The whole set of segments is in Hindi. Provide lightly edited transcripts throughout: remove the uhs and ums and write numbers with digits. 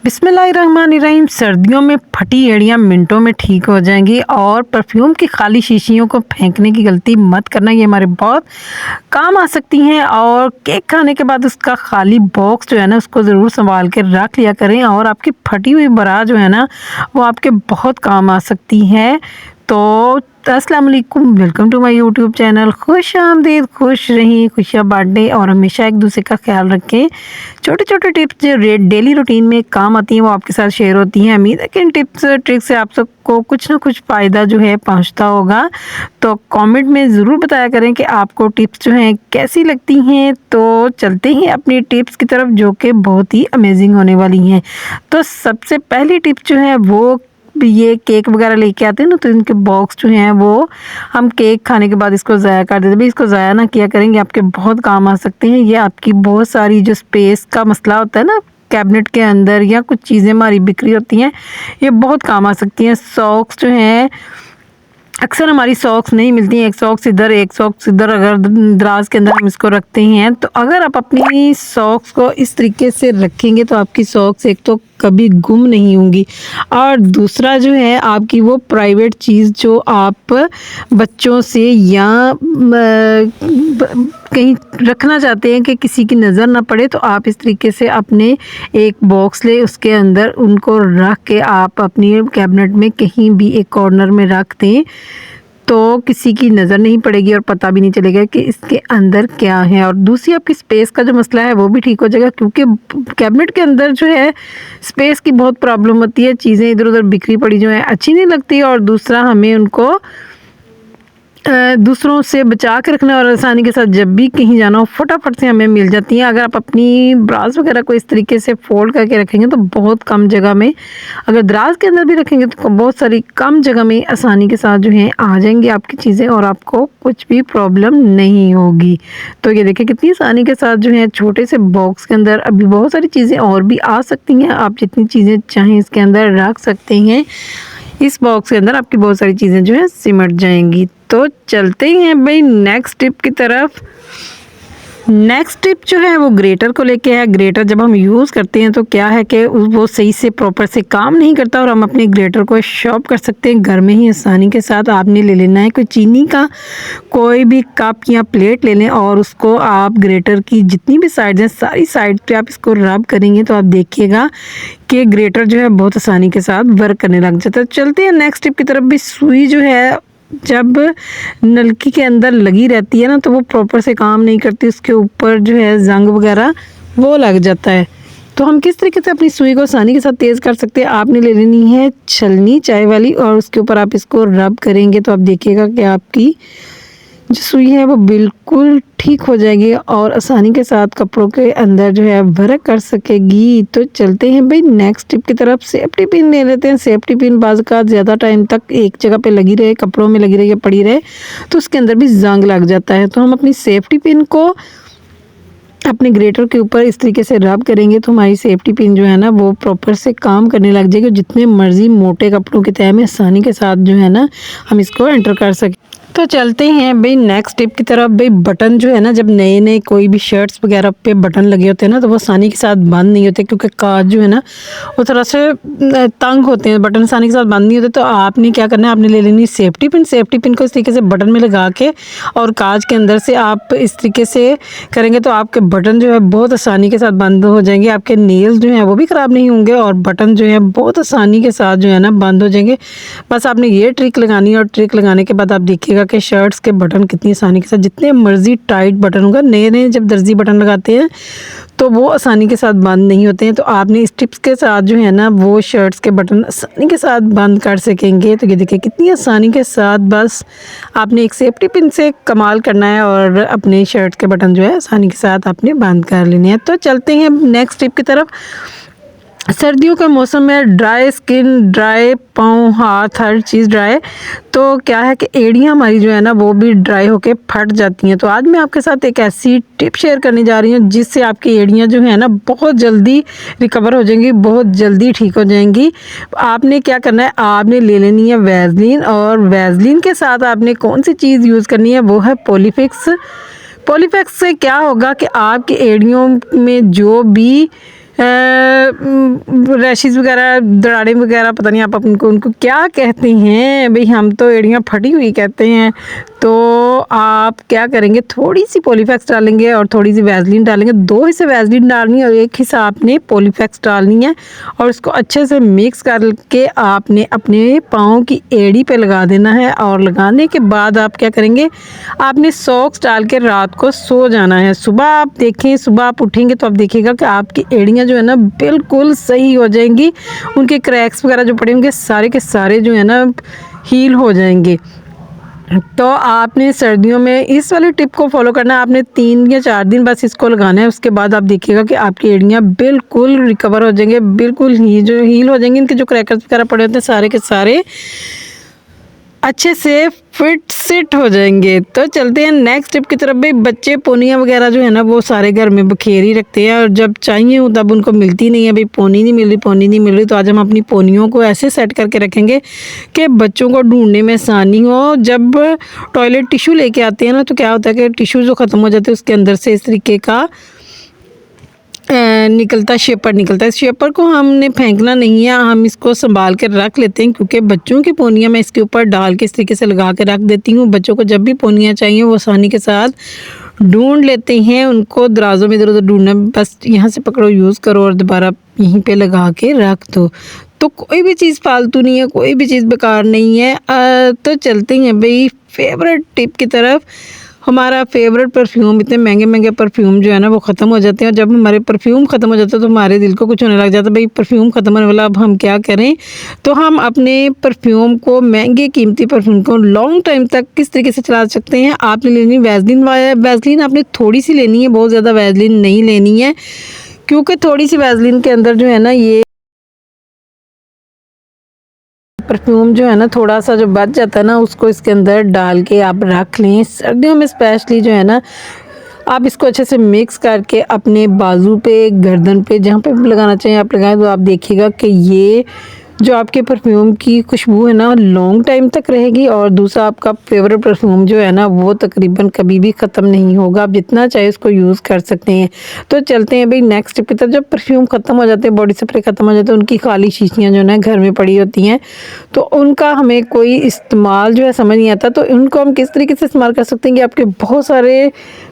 बिस्मिल्लाहिर्रहमानिर्रहीम। सर्दियों में फटी एड़ियाँ मिनटों में ठीक हो जाएंगी और परफ्यूम की खाली शीशियों को फेंकने की गलती मत करना, ये हमारे बहुत काम आ सकती हैं। और केक खाने के बाद उसका खाली बॉक्स जो है ना, उसको ज़रूर संभाल के रख लिया करें। और आपकी फटी हुई बरा जो है ना, वो आपके बहुत काम आ सकती है। तो अस्सलाम वालेकुम, welcome to my YouTube channel. खुश आमदीद, खुश रहें, खुशियाँ बांटें और हमेशा एक दूसरे का ख्याल रखें। छोटे छोटे टिप्स जो डेली रूटीन में काम आती हैं, वो आपके साथ शेयर होती हैं। उम्मीद है कि इन टिप्स ट्रिक्स से आप सबको कुछ ना कुछ फ़ायदा जो है पहुंचता होगा। तो कमेंट में ज़रूर बताया करें कि आपको टिप्स जो हैं कैसी लगती हैं। तो चलते हैं अपनी टिप्स की तरफ, जो कि बहुत ही अमेजिंग होने वाली हैं। तो सबसे पहली टिप जो है वो, ये केक वगैरह लेके आते हैं ना, तो इनके बॉक्स जो हैं वो हम केक खाने के बाद इसको ज़ाया कर देते हैं। भाई इसको ज़ाया ना किया करेंगे, आपके बहुत काम आ सकते हैं। ये आपकी बहुत सारी जो स्पेस का मसला होता है ना कैबिनेट के अंदर, या कुछ चीज़ें हमारी बिखरी होती हैं, ये बहुत काम आ सकती हैं। सॉक्स जो हैं, अक्सर हमारी सॉक्स नहीं मिलती हैं, एक सॉक्स इधर एक सॉक्स इधर, अगर दराज के अंदर हम इसको रखते हैं, तो अगर आप अपनी सॉक्स को इस तरीके से रखेंगे तो आपकी सॉक्स एक तो कभी गुम नहीं होंगी, और दूसरा जो है आपकी वो प्राइवेट चीज़ जो आप बच्चों से या कहीं रखना चाहते हैं कि किसी की नज़र ना पड़े, तो आप इस तरीके से अपने एक बॉक्स ले, उसके अंदर उनको रख के आप अपनी कैबिनेट में कहीं भी एक कॉर्नर में रख दें, तो किसी की नज़र नहीं पड़ेगी और पता भी नहीं चलेगा कि इसके अंदर क्या है। और दूसरी, आपकी स्पेस का जो मसला है वो भी ठीक हो जाएगा, क्योंकि कैबिनेट के अंदर जो है स्पेस की बहुत प्रॉब्लम होती है। चीज़ें इधर उधर बिखरी पड़ी जो है अच्छी नहीं लगती, और दूसरा हमें उनको दूसरों से बचा के रखना, और आसानी के साथ जब भी कहीं जाना हो फटाफट से हमें मिल जाती हैं। अगर आप अपनी ब्रास वगैरह को इस तरीके से फोल्ड करके रखेंगे तो बहुत कम जगह में, अगर दराज के अंदर भी रखेंगे तो बहुत सारी कम जगह में आसानी के साथ जो है आ जाएंगी आपकी चीज़ें, और आपको कुछ भी प्रॉब्लम नहीं होगी। तो ये देखिए कितनी आसानी के साथ जो है छोटे से बॉक्स के अंदर अभी बहुत सारी चीज़ें और भी आ सकती हैं। आप जितनी चीज़ें चाहें इसके अंदर रख सकते हैं। इस बॉक्स के अंदर आपकी बहुत सारी चीज़ें जो है सिमट जाएंगी। तो चलते ही हैं भाई नेक्स्ट टिप की तरफ। नेक्स्ट टिप जो है वो ग्रेटर को लेके है। ग्रेटर जब हम यूज़ करते हैं तो क्या है कि वो सही से प्रॉपर से काम नहीं करता, और हम अपने ग्रेटर को शॉर्प कर सकते हैं घर में ही आसानी के साथ। आपने ले लेना है कोई चीनी का कोई भी कप या प्लेट ले लें, और उसको आप ग्रेटर की जितनी भी साइड हैं सारी साइड पे आप इसको रब करेंगे, तो आप देखिएगा कि ग्रेटर जो है बहुत आसानी के साथ वर्क करने लग जाता है। चलते हैं नेक्स्ट टिप की तरफ। भी सुई जो है जब नलकी के अंदर लगी रहती है ना, तो वो प्रॉपर से काम नहीं करती, उसके ऊपर जो है जंग वगैरह वो लग जाता है। तो हम किस तरीके से अपनी सुई को आसानी के साथ तेज़ कर सकते हैं, आपने ले लेनी है छलनी चाय वाली, और उसके ऊपर आप इसको रब करेंगे तो आप देखिएगा कि आपकी जो सुई है वो बिल्कुल ठीक हो जाएगी और आसानी के साथ कपड़ों के अंदर जो है वर्क कर सकेगी। तो चलते हैं भाई नेक्स्ट टिप की तरफ। सेफ्टी पिन ले लेते हैं। सेफ्टी पिन बाज़ का ज़्यादा टाइम तक एक जगह पे लगी रहे, कपड़ों में लगी रहे या पड़ी रहे, तो उसके अंदर भी जंग लग जाता है। तो हम अपनी सेफ्टी पिन को अपने ग्रेटर के ऊपर इस तरीके से रब करेंगे तो हमारी सेफ्टी पिन जो है ना वो प्रॉपर से काम करने लग जाएगी। जितने मर्जी मोटे कपड़ों के तह में आसानी के साथ जो है ना हम इसको एंटर कर सकें। तो चलते हैं भाई नेक्स्ट टिप की तरफ। भाई बटन जो है ना, जब नए नए कोई भी शर्ट्स वगैरह पे बटन लगे होते हैं ना, तो वो आसानी के साथ बंद नहीं होते, क्योंकि काज जो है ना वो थोड़ा से तंग होते हैं, बटन आसानी के साथ बंद नहीं होते। तो आपने क्या करना है, आपने ले लेनी सेफ्टी पिन। सेफ्टी पिन को इस तरीके से बटन में लगा के और काज के अंदर से आप इस तरीके से करेंगे तो आपके बटन जो है बहुत आसानी के साथ बंद हो जाएंगे। आपके नेल्स जो हैं वो भी ख़राब नहीं होंगे, और बटन जो है बहुत आसानी के साथ जो है ना बंद हो जाएंगे। बस आपने ये ट्रिक लगानी है, और ट्रिक लगाने के बाद आप देखिएगा कि शर्ट्स के बटन कितनी आसानी के साथ, जितने मर्जी टाइट बटन होगा, नए नए जब दर्जी बटन लगाते हैं तो वो आसानी के साथ बंद नहीं होते हैं। तो आपने इस टिप्स के साथ जो है ना वो शर्ट्स के बटन आसानी के साथ बंद कर सकेंगे। तो ये देखिए कितनी आसानी के साथ, बस आपने एक सेफ्टी पिन से कमाल करना है और अपने शर्ट्स के बटन जो है आसानी के साथ आपने बंद कर लेने हैं। तो चलते हैं नेक्स्ट टिप की तरफ। सर्दियों के मौसम में ड्राई स्किन, ड्राई पाँव हाथ हर चीज़ ड्राई, तो क्या है कि एड़ियाँ हमारी जो है ना वो भी ड्राई होके फट जाती हैं। तो आज मैं आपके साथ एक ऐसी टिप शेयर करने जा रही हूँ जिससे आपकी एड़ियाँ जो है ना बहुत जल्दी रिकवर हो जाएंगी, बहुत जल्दी ठीक हो जाएंगी। आपने क्या करना है, आपने ले लेनी है वैसलीन, और वैसलीन के साथ आपने कौन सी चीज़ यूज़ करनी है, वो है पॉलीफिक्स। पॉलीफिक्स से क्या होगा कि आपकी एड़ियों में जो भी रैशेस वगैरह, दरारें वगैरह, पता नहीं आप उनको क्या कहते हैं भाई, हम तो एड़ियाँ फटी हुई कहते हैं। तो आप क्या करेंगे, थोड़ी सी पॉलीफैक्स डालेंगे और थोड़ी सी वैसलीन डालेंगे। 2 हिस्से वैसलीन डालनी है और 1 हिस्सा आपने पॉलीफैक्स डालनी है और इसको अच्छे से मिक्स करके आपने अपने पाँव की एड़ी पे लगा देना है। और लगाने के बाद आप क्या करेंगे, आपने सॉक्स डाल के रात को सो जाना है। सुबह आप देखें, सुबह आप उठेंगे तो आप देखिएगा कि आपकी एड़ियाँ जो है ना बिल्कुल सही हो जाएंगी। उनके क्रैक्स वगैरह जो पड़े होंगे सारे के सारे जो है ना हील हो जाएंगे। तो आपने सर्दियों में इस वाली टिप को फॉलो करना है। आपने 3 या 4 दिन बस इसको लगाना है। उसके बाद आप देखिएगा कि आपकी एड़ियाँ बिल्कुल रिकवर हो जाएंगे, बिल्कुल ही जो हील हो जाएंगी। इनके जो क्रैकर्स वगैरह पड़े होते हैं सारे के सारे अच्छे से फिट सिट हो जाएंगे। तो चलते हैं नेक्स्ट टिप की तरफ। भाई बच्चे पोनियाँ वगैरह जो है ना वो सारे घर में बखेर ही रखते हैं और जब चाहिए हो तब उनको मिलती नहीं है। भाई पोनी नहीं मिल रही, पोनी नहीं मिल रही। तो आज हम अपनी पोनियों को ऐसे सेट करके रखेंगे कि बच्चों को ढूंढने में आसानी हो। जब टॉयलेट टिश्यू लेके आते हैं ना तो क्या होता है कि टिश्यू जो ख़त्म हो जाते हैं उसके अंदर से इस तरीके का निकलता शेपर निकलता है। इस शेपर को हमने फेंकना नहीं है, हम इसको संभाल कर रख लेते हैं क्योंकि बच्चों की पोनियाँ मैं इसके ऊपर डाल के इस तरीके से लगा के रख देती हूँ। बच्चों को जब भी पोनियाँ चाहिए वो आसानी के साथ ढूंढ लेते हैं। उनको दराजों में इधर उधर ढूंढना, बस यहाँ से पकड़ो, यूज़ करो और दोबारा यहीं पे लगा के रख दो। तो कोई भी चीज़ फालतू नहीं है, कोई भी चीज़ बेकार नहीं है। तो चलते हैं भाई फेवरेट टिप की तरफ। हमारा फेवरेट परफ्यूम, इतने महंगे महंगे परफ्यूम जो है ना वो ख़त्म हो जाते हैं और जब हमारे परफ्यूम ख़त्म हो जाते हैं तो हमारे दिल को कुछ होने लग जाता है, भाई परफ्यूम ख़त्म होने वाला, अब हम क्या करें। तो हम अपने परफ्यूम को, महंगे कीमती परफ्यूम को लॉन्ग टाइम तक किस तरीके से चला सकते हैं। आपने लेनी वैसलीन, वैसलीन आपने थोड़ी सी लेनी है, बहुत ज़्यादा वैसलीन नहीं लेनी है क्योंकि थोड़ी सी वैसलीन के अंदर जो है ना ये परफ्यूम जो है ना थोड़ा सा जो बच जाता है ना उसको इसके अंदर डाल के आप रख लें। सर्दियों में स्पेशली जो है ना आप इसको अच्छे से मिक्स करके अपने बाजू पे, गर्दन पे, जहाँ पे भी लगाना चाहिए आप लगाएं। तो आप देखिएगा कि ये जो आपके परफ्यूम की खुशबू है ना लॉन्ग टाइम तक रहेगी और दूसरा आपका फेवरेट परफ्यूम जो है ना वो तकरीबन कभी भी ख़त्म नहीं होगा। आप जितना चाहे उसको यूज़ कर सकते हैं। तो चलते हैं भाई नेक्स्ट टिप की तरफ। जब परफ्यूम ख़त्म हो जाते हैं, बॉडी स्प्रे ख़त्म हो जाते हैं, उनकी खाली शीशियाँ जो है ना घर में पड़ी होती हैं तो उनका हमें कोई इस्तेमाल जो है समझ नहीं आता। तो उनको हम किस तरीके से इस्तेमाल कर सकते हैं कि आपके बहुत सारे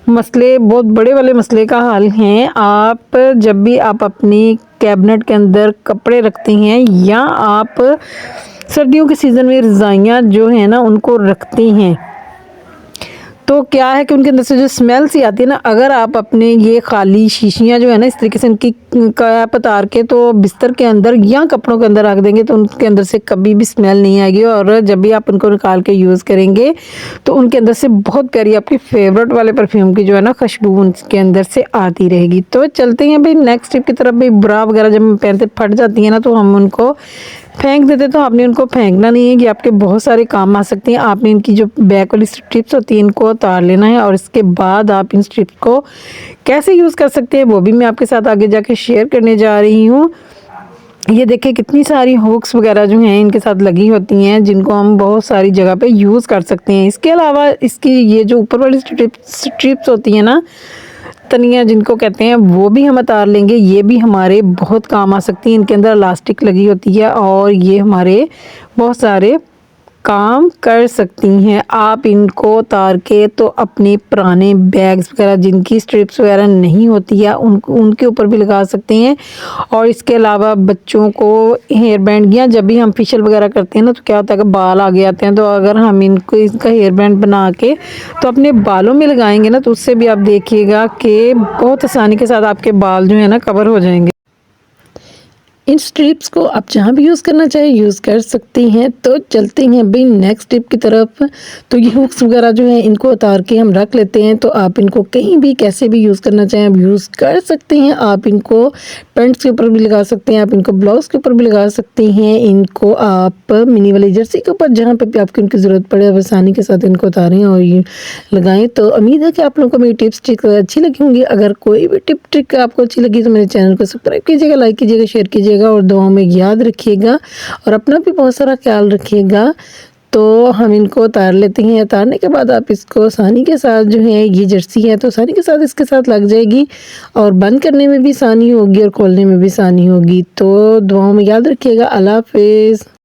मसले, बहुत बड़े वाले मसले का हल हैं। आप जब भी आप अपनी कैबिनेट के अंदर कपड़े रखते हैं या आप सर्दियों के सीज़न में रज़ाइयाँ जो है ना उनको रखते हैं तो क्या है कि उनके अंदर से जो स्मेल सी आती है ना, अगर आप अपने ये खाली शीशियाँ जो है ना इस तरीके से उनकी कैप उतार के तो बिस्तर के अंदर या कपड़ों के अंदर रख देंगे तो उनके अंदर से कभी भी स्मेल नहीं आएगी। और जब भी आप उनको निकाल के यूज़ करेंगे तो उनके अंदर से बहुत प्यारी आपकी फेवरेट वाले परफ्यूम की जो है ना खुशबू उनके अंदर से आती रहेगी। तो चलते हैं भाई नेक्स्ट टिप की तरफ। भाई ब्रा वगैरह जब हम पहनते फट जाती है ना तो हम उनको फेंक देते। तो आपने उनको फेंकना नहीं है, कि आपके बहुत सारे काम आ सकती हैं। आपने इनकी जो बैक वाली स्ट्रिप्स होती हैं इनको उतार लेना है और इसके बाद आप इन स्ट्रिप्स को कैसे यूज़ कर सकते हैं वो भी मैं आपके साथ आगे जाके शेयर करने जा रही हूँ। ये देखिए कितनी सारी हुक्स वगैरह जो हैं इनके साथ लगी होती हैं जिनको हम बहुत सारी जगह पे यूज़ कर सकते हैं। इसके अलावा इसकी ये जो ऊपर वाली स्ट्रिप्स होती हैं ना, तनिया जिनको कहते हैं, वो भी हम उतार लेंगे। ये भी हमारे बहुत काम आ सकती हैं। इनके अंदर इलास्टिक लगी होती है और ये हमारे बहुत सारे काम कर सकती हैं। आप इनको उतार के तो अपने पुराने बैग्स वगैरह जिनकी स्ट्रिप्स वगैरह नहीं होती है उनके ऊपर भी लगा सकते हैं। और इसके अलावा बच्चों को हेयर बैंड, या जब भी हम फेशियल वगैरह करते हैं ना तो क्या होता है कि बाल आगे आते हैं, तो अगर हम इनको इसका हेयर बैंड बना के तो अपने बालों में लगाएंगे ना तो उससे भी आप देखिएगा कि बहुत आसानी के साथ आपके बाल जो है ना कवर हो जाएंगे। इन स्ट्रिप्स को आप जहाँ भी यूज़ करना चाहे यूज़ कर सकती हैं। तो चलते हैं भाई नेक्स्ट टिप की तरफ। तो ये हुक्स वगैरह जो है इनको उतार के हम रख लेते हैं। तो आप इनको कहीं भी कैसे भी यूज़ करना चाहें आप यूज़ कर सकते हैं। आप इनको पैंट्स के ऊपर भी लगा सकते हैं, आप इनको ब्लाउज़ के ऊपर भी लगा सकते हैं। इनको आप मिनी वाली जर्सी के ऊपर जहाँ पे भी आपको इनकी ज़रूरत पड़े आप आसानी के साथ इनको उतारें और ये लगाएं। तो उम्मीद है कि आप लोगों को मेरी टिप्स ट्रिक अच्छी लगी होंगी। अगर कोई भी टिप ट्रिक आपको अच्छी लगी तो मेरे चैनल को सब्सक्राइब कीजिएगा, लाइक कीजिएगा, शेयर कीजिएगा और दुआओं में याद रखिएगा और अपना भी बहुत सारा ख्याल रखिएगा। तो हम इनको उतार लेते हैं। उतारने के बाद आप इसको आसानी के साथ जो है, ये जर्सी है तो आसानी के साथ इसके साथ लग जाएगी और बंद करने में भी आसानी होगी और खोलने में भी आसानी होगी। तो दुआओं में याद रखिएगा। अल्लाह हाफ़िज़।